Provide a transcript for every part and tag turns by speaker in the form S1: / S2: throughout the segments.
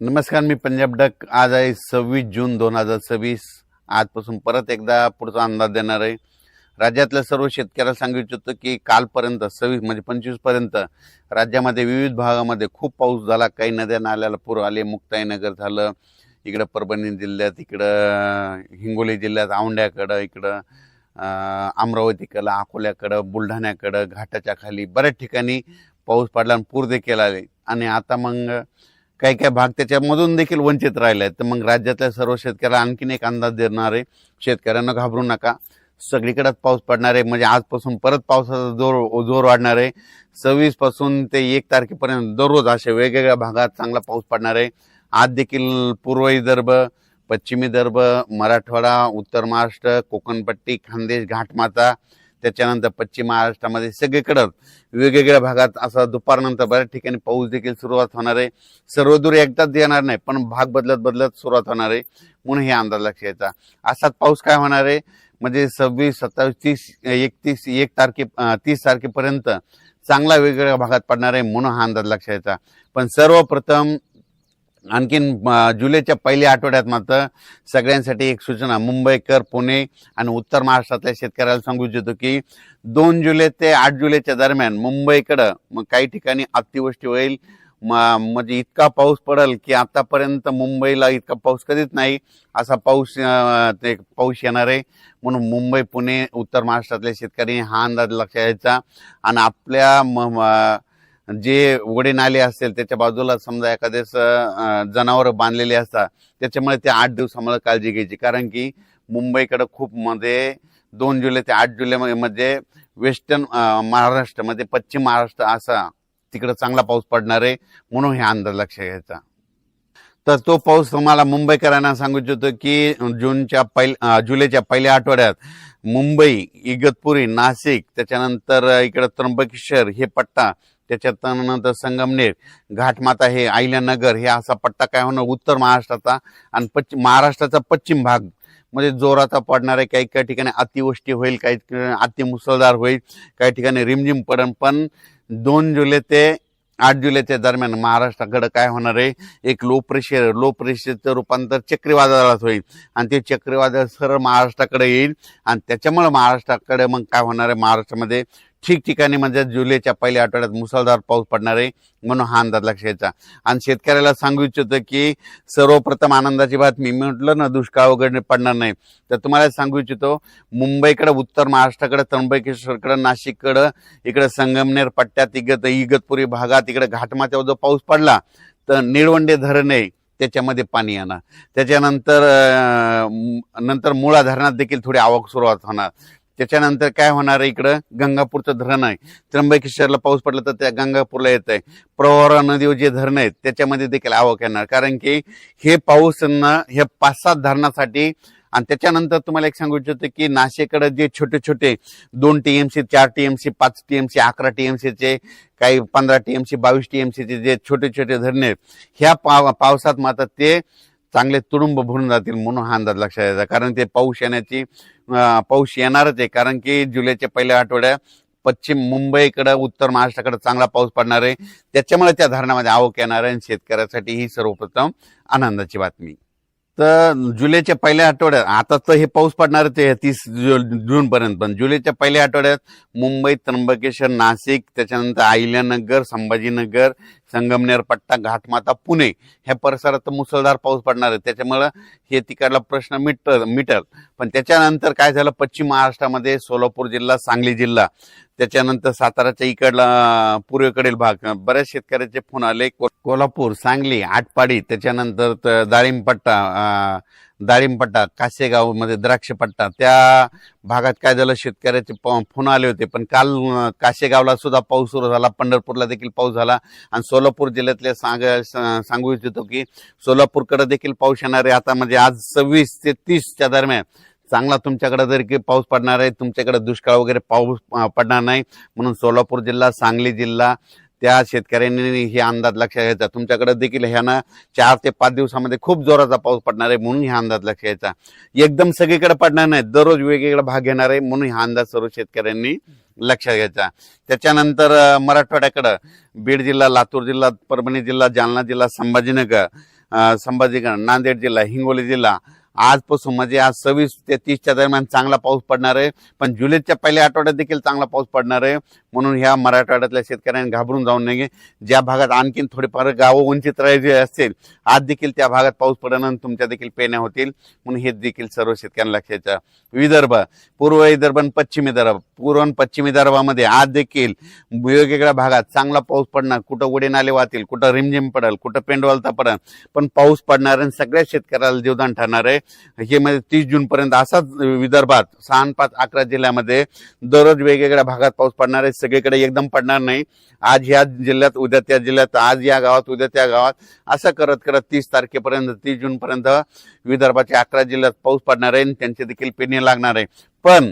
S1: नमस्कार, मी पंजाब डक। आज आहे 26 जून 2026। आजपासून परत एकदा पुढचा अंदाज देणार आहे। राज्यातल्या सर्व शेतकऱ्याला सांगू इच्छितो की कालपर्यंत 26 म्हणजे 25 पर्यंत राज्यामध्ये विविध भागामध्ये खूप पाऊस झाला। काही नद्या नाल्याला पूर आले। मुक्ताईनगर झालं, इकडं परभणी जिल्ह्यात, इकडं हिंगोली जिल्ह्यात औंढ्याकडं, इकडं अमरावतीकडं, अकोल्याकडं, बुलढाण्याकडं, घाटाच्या खाली बऱ्याच ठिकाणी पाऊस पडला आणि पूर देखील आले। आणि आता मग काही काही भाग त्याच्यामधून देखील वंचित राहिले आहेत। तर मग राज्यातल्या सर्व शेतकऱ्याला आणखीन एक अंदाज देणार आहे। शेतकऱ्यांना घाबरू नका, सगळीकडेच पाऊस पडणार आहे। म्हणजे आजपासून परत पावसाचा जोर वाढणार आहे। 26 पासून ते 1 तारखेपर्यंत दररोज अशा वेगवेगळ्या भागात चांगला पाऊस पडणार आहे। आज देखील पूर्व विदर्भ, पश्चिमी विदर्भ, मराठवाडा, उत्तर महाराष्ट्र, कोकणपट्टी, खानदेश, घाटमाता, त्याच्यानंतर पश्चिम महाराष्ट्रामध्ये सगळीकडे वेगवेगळ्या भागात असा दुपारनंतर बऱ्याच ठिकाणी पाऊस देखील सुरुवात होणार आहे। सर्वदूर एकदाच येणार नाही, पण भाग बदलत बदलत सुरुवात होणार आहे, म्हणून हे अंदाज लक्षात घ्यायचा। असाच पाऊस काय होणार आहे म्हणजे 26, 27, 30, 31, 30 तारखेपर्यंत चांगला वेगवेगळ्या भागात पडणार आहे, म्हणून हा अंदाज लक्षात घ्यायचा। पण सर्वप्रथम आणखीन जुलैच्या पहिल्या आठवड्यात मात्र सगळ्यांसाठी एक सूचना, मुंबईकर, पुणे आणि उत्तर महाराष्ट्रातल्या शेतकऱ्याला सांगू इच्छितो की 2 जुलै ते 8 जुलैच्या दरम्यान मुंबईकडं मग काही ठिकाणी अतिवृष्टी होईल। म्हणजे इतका पाऊस पडेल की आतापर्यंत मुंबईला इतका पाऊस कधीच नाही, असा पाऊस येणार आहे। म्हणून मुंबई, पुणे, उत्तर महाराष्ट्रातल्या शेतकऱ्यांनी हा अंदाज लक्षात घ्यायचा। आणि आपल्या जे वडे नाले असतील त्याच्या बाजूला समजा एखादेच जनावर बांधलेले असतात, त्याच्यामुळे ते 8 दिवसामध्ये काळजी घ्यायची। कारण की मुंबईकडे खूप मध्ये 2 जुलै ते 8 जुलै मध्ये वेस्टर्न महाराष्ट्र मध्ये पश्चिम महाराष्ट्र असा तिकडे चांगला पाऊस पडणार आहे, म्हणून हे अंदाज लक्षात घ्यायचा। तर तो पाऊस तुम्हाला मुंबईकरांना सांगू इच्छितो की जुलैच्या पहिल्या आठवड्यात मुंबई, इगतपुरी, नाशिक, त्याच्यानंतर इकडे त्र्यंबकेश्वर हे पट्टा, त्याच्यानंतर संगमनेर, घाटमाता, हे अहिल्यानगर, हे असा पट्टा काय होणार उत्तर महाराष्ट्राचा आणि महाराष्ट्राचा पश्चिम भाग म्हणजे जोराचा पडणार आहे। काही काही ठिकाणी अतिवृष्टी होईल, काही ठिकाणी अतिमुसळधार होईल, काही ठिकाणी रिमझिम पडेल। पण 2 जुलै ते 8 जुलैच्या दरम्यान महाराष्ट्राकडे काय होणार आहे, एक लो प्रेशरचं रूपांतर चक्रीवादळात होईल आणि ते चक्रीवादळ सरळ महाराष्ट्राकडे येईल। आणि त्याच्यामुळे महाराष्ट्राकडे मग काय होणार आहे, महाराष्ट्रामध्ये ठिकठिकाणी म्हणजे जुलैच्या पहिल्या आठवड्यात मुसळधार पाऊस पडणार आहे, म्हणून हा अंदाज लक्षात घ्यायचा। आणि शेतकऱ्याला सांगू इच्छितो की सर्वप्रथम आनंदाची बातमी, मी म्हटलं ना दुष्काळ वगैरे पडणार नाही, तर तुम्हाला सांगू इच्छितो मुंबईकडे, उत्तर महाराष्ट्राकडे, त्र्यंबकेश्वरकडे, नाशिककडे, इकडे संगमनेर पट्ट्यात, इगतपुरी भागात, इकडे घाटमाथ्यावर जो पाऊस पडला तर निळवंडे धरण आहे त्याच्यामध्ये पाणी येणार। त्याच्यानंतर मुळा धरणात देखील थोडी आवक सुरुवात होणार। त्याच्यानंतर काय होणार आहे, इकडं गंगापूरचं धरण आहे, त्र्यंबकेश्वरला पाऊस पडला तर त्या गंगापूरला येत आहे। प्रवरा नदीवर जे धरण आहेत त्याच्यामध्ये देखील आवक येणार, कारण की हे पाऊस हे 5-7 धरणासाठी। आणि त्याच्यानंतर तुम्हाला एक सांगू इच्छितो की नाशिककडे जे छोटे छोटे 2 TMC, 4 TMC, 5 TMC, 11 TMC चे, काही 15 TMC, 22 TMC चे जे छोटे छोटे धरणे आहेत, ह्या पावसात मात्र ते चांगले तुडुंब भरून जातील, म्हणून हा अंदाज लक्षात घ्यायचा। कारण ते पाऊस येणारच आहे, कारण की जुलैच्या पहिल्या आठवड्यात पश्चिम मुंबईकडे, उत्तर महाराष्ट्राकडे चांगला पाऊस पडणार आहे, त्याच्यामुळे त्या धरणामध्ये आवक येणार आहे। आणि शेतकऱ्यासाठी ही सर्वप्रथम आनंदाची बातमी। तर जुलैच्या पहिल्या आठवड्यात, आता तर हे पाऊस पडणार आहे 30 जून पर्यंत, पण जुलैच्या पहिल्या आठवड्यात मुंबई, त्र्यंबकेश्वर, नाशिक, त्याच्यानंतर अहिल्यानगर, संभाजीनगर, संगमनेर पट्टा, घाटमाता, पुणे ह्या परिसरात मुसळधार पाऊस पडणार आहे, त्याच्यामुळं हे तिकडला प्रश्न मिटल। पण त्याच्यानंतर काय झालं, पश्चिम महाराष्ट्रामध्ये सोलापूर जिल्हा, सांगली जिल्हा, त्याच्यानंतर साताराच्या इकडला पूर्वेकडील भाग, बऱ्याच शेतकऱ्याचे फोन आले, कोल्हापूर, सांगली, आटपाडी, त्याच्यानंतर दाळिंबपट्टा, कासेगाव मध्ये द्राक्ष पट्टा, त्या भागात काय झालं, शेतकऱ्याचे फोन आले होते। पण काल कासेगावला सुद्धा पाऊस सुरू झाला, पंढरपूरला देखील पाऊस झाला। आणि सोलापूर जिल्ह्यातले सांगू इच्छितो की सोलापूरकडे देखील पाऊस येणार आहे। आता म्हणजे आज 26 ते 30च्या दरम्यान चांगला तुमच्याकडे जर पाऊस पडणार आहे, तुमच्याकडे दुष्काळ वगैरे पाऊस पडणार नाही, म्हणून सोलापूर जिल्हा, सांगली जिल्हा त्या शेतकऱ्यांनी हे अंदाज लक्षात घ्यायचा। तुमच्याकडे देखील ह्यानं 4 ते 5 दिवसामध्ये खूप जोराचा पाऊस पडणार आहे, म्हणून हा अंदाज लक्षात घ्यायचा। एकदम सगळीकडे पडणार नाही, दररोज वेगवेगळा भाग घेणार आहे, म्हणून हा अंदाज सर्व शेतकऱ्यांनी लक्षात घ्यायचा। त्याच्यानंतर मराठवाड्याकडे बीड जिल्हा, लातूर जिल्हा, परभणी जिल्हा, जालना जिल्हा, संभाजीनगर, संभाजीनगर, नांदेड जिल्हा, हिंगोली जिल्हा आजपासून म्हणजे आज 26 ते 30च्या दरम्यान चांगला पाऊस पडणार आहे. पण जुलैच्या पहिल्या आठवड्यात देखील चांगला पाऊस पडणार आहे. म्हणून ह्या मराठवाड्यातल्या शेतकऱ्यांनी घाबरून जाऊ नये. ज्या भागात आणखीन थोडेफार गावं वंचित राहायचे असतील आज देखील त्या भागात पाऊस पडणार, तुमच्या देखील पेरण्या होतील. म्हणून हे देखील सर्व शेतकऱ्यांना लक्षात. विदर्भ, पूर्व विदर्भ आणि पश्चिम विदर्भ, पूर्व आणि पश्चिम विदर्भामध्ये आज देखील वेगवेगळ्या भागात चांगला पाऊस पडणार. कुठं उडे नाले वाहतील, कुठं रिमझिम पडेल, कुठं पेंडवलता पडेल, पण पाऊस पडणार आणि सगळ्या शेतकऱ्याला जीवदान ठरणार आहे. हे म्हणजे 30 जून पर्यंत असाच विदर्भात 6, 5, 11 जिल्ह्यामध्ये दररोज वेगवेगळ्या भागात पाऊस पडणार आहे. सगळीकडे एकदम पडणार नाही. आज ह्या जिल्ह्यात, उद्या त्या जिल्ह्यात, आज या गावात, उद्या त्या गावात, असं करत करत 30 तारखेपर्यंत, 30 जून पर्यंत विदर्भाच्या 11 जिल्ह्यात पाऊस पडणार आहे. त्यांची देखील पेरणी लागणार आहे. पण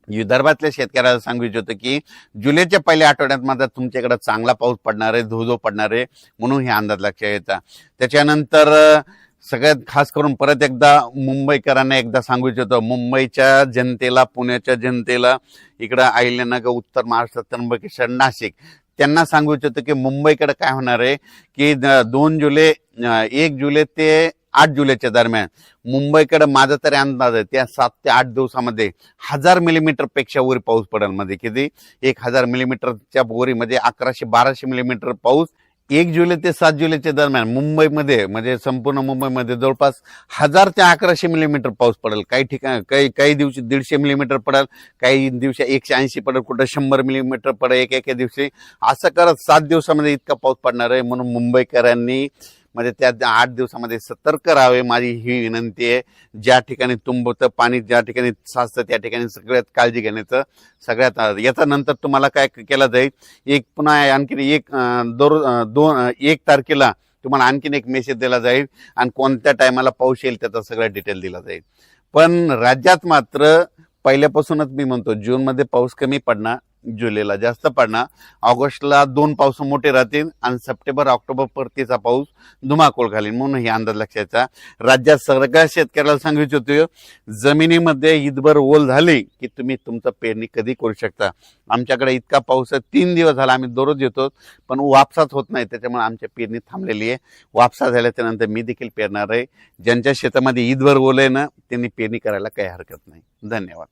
S1: विदर्भातल्या शेतकऱ्याला सांगू इच्छितो की जुलैच्या पहिल्या आठवड्यात मात्र तुमच्याकडे चांगला पाऊस पडणार आहे, धोधो पडणार आहे. म्हणून हे अंदाज लक्षात येतात. त्याच्यानंतर सगळ्यात खास करून परत एकदा मुंबईकरांना एकदा सांगू इच्छितो, मुंबईच्या जनतेला, पुण्याच्या जनतेला, इकडं अहिल्यानगर, उत्तर महाराष्ट्र, त्र्यंबकेश्वर, नाशिक, त्यांना सांगू इच्छितो की मुंबईकडे काय होणार आहे की 1 जुलै ते 8 जुलैच्या दरम्यान मुंबईकडे माझा तरी अंदाज आहे त्या 7 ते 8 दिवसामध्ये 1000 मिलीमीटर पेक्षा वर पाऊस पडेल. मध्ये किती 1000 मिलीमीटरच्या वरी म्हणजे 1100-1200 मिलीमीटर पाऊस 1 जुलै ते 7 जुलैच्या दरम्यान मुंबईमध्ये, म्हणजे संपूर्ण मुंबईमध्ये जवळपास 1000 ते 1100 मिलीमीटर पाऊस पडेल. काही ठिकाणी काही दिवशी 150 मिलीमीटर पडेल, काही दिवशी 180 पडेल, कुठं 100 मिलीमीटर पडेल एका दिवशी. असं करत 7 दिवसामध्ये इतका पाऊस पडणार आहे. म्हणून मुंबईकरांनी म्हणजे त्या 8 दिवसामध्ये सतर्क राहावे, माझी ही विनंती आहे. ज्या ठिकाणी तुंबतं पाणी, ज्या ठिकाणी साचतं त्या ठिकाणी सगळ्यात काळजी घेण्याचं सगळ्यात. याचा नंतर तुम्हाला काय केलं जाईल, पुन्हा आणखी 1 तारखेला तुम्हाला आणखीन एक मेसेज दिला जाईल आणि कोणत्या टायमाला पाऊस येईल त्याचा सगळा डिटेल दिला जाईल. पण राज्यात मात्र पहिल्यापासूनच मी म्हणतो जूनमध्ये पाऊस कमी पडणार, जुलैला जास्त पडणार, ऑगस्टला 2 पाऊस मोठे राहतील आणि सप्टेंबर ऑक्टोबर परतीचा पाऊस धुमाकूळ घालील. म्हणून हे अंदाज लक्षाचा. राज्यात सगळ्या शेतकऱ्याला सांगू इच्छितो, जमिनीमध्ये ईदभर ओल झाली की तुम्ही तुमचं पेरणी कधी करू शकता. आमच्याकडे इतका पाऊस आहे, 3 दिवस झाला आम्ही दररोज येतो, पण वापसाच होत नाही. त्याच्यामुळे आमच्या पेरणी थांबलेली आहे. वापसा झाल्याच्या नंतर मी देखील पेरणार आहे. ज्यांच्या शेतामध्ये ईदभर ओल आहे ना, त्यांनी पेरणी करायला काही हरकत नाही. धन्यवाद.